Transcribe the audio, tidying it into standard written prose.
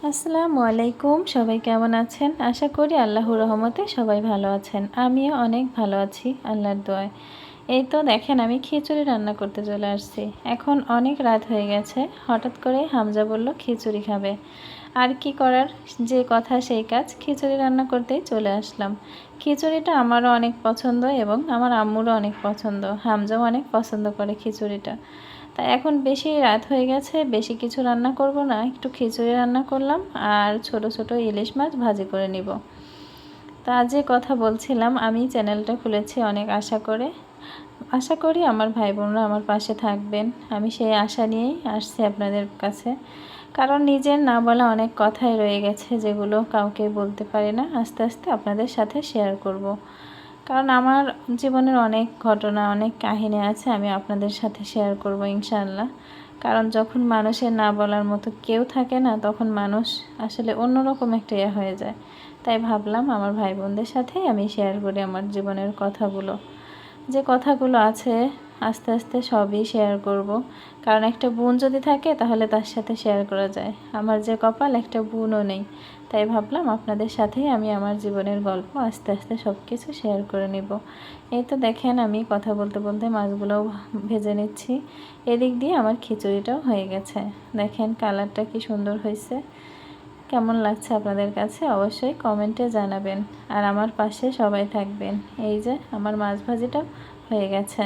আসসালামু আলাইকুম। সবাই কেমন আছেন? আশা করি আল্লাহর রহমতে সবাই ভালো আছেন। আমিও অনেক ভালো আছি আল্লাহর দোয়ায়। এই তো দেখেন আমি খিচুড়ি রান্না করতে চলে আসছি। এখন অনেক রাত হয়ে গেছে। হঠাৎ করে হামজা বলল খিচুড়ি খাবে। আর কি করার, যে কথা সেই কাজ, খিচুড়ি রান্না করতেই চলে আসলাম। খিচুড়িটা আমারও অনেক পছন্দ এবং আমার আম্মুরও অনেক পছন্দ। হামজাও অনেক পছন্দ করে খিচুড়িটা। তাই এখন বেশি রাত হয়ে গেছে, বেশি কিছু রান্না করব না, একটু খিচুড়ি রান্না করলাম আর ছোট ছোট ইলিশ মাছ ভাজি করে নিব। তা যে কথা বলছিলাম, আমি চ্যানেলটা খুলেছি অনেক আশা করি আমার ভাই বোনরা আমার পাশে থাকবেন। আমি সেই আশা নিয়েই আসছি আপনাদের কাছে, কারণ নিজের না বলা অনেক কথাই রয়ে গেছে যেগুলো কাউকে বলতে পারি না। আস্তে আস্তে আপনাদের সাথে শেয়ার করব, কারণ আমার জীবনের অনেক ঘটনা, অনেক কাহিনী আছে, আমি আপনাদের সাথে শেয়ার করব ইনশাআল্লাহ। কারণ যখন মানুষের না বলার মতো কেউ থাকে না, তখন মানুষ আসলে অন্যরকম একটা হয়ে যায়। তাই ভাবলাম আমার ভাই বোনদের সাথেই আমি শেয়ার করি আমার জীবনের কথাগুলো। যে কথাগুলো আছে আস্তে আস্তে সবই শেয়ার করব, কারণ একটা বোন যদি থাকে তাহলে তার সাথে শেয়ার করা যায়। আমার যে কপাল, একটা বোনও নেই। তাই ভাবলাম আপনাদের সাথেই আমি আমার জীবনের গল্প আস্তে আস্তে সব কিছু শেয়ার করে নিব। এই তো দেখেন আমি কথা বলতে বলতে মাছগুলোও ভেজে নিচ্ছি। এদিক দিয়ে আমার খিচুড়িটাও হয়ে গেছে। দেখেন কালারটা কি সুন্দর হয়েছে। কেমন লাগছে আপনাদের কাছে অবশ্যই কমেন্টে জানাবেন। আর আমার পাশে সবাই থাকবেন। এই যে আমার মাছ ভাজিটাও হয়ে গেছে।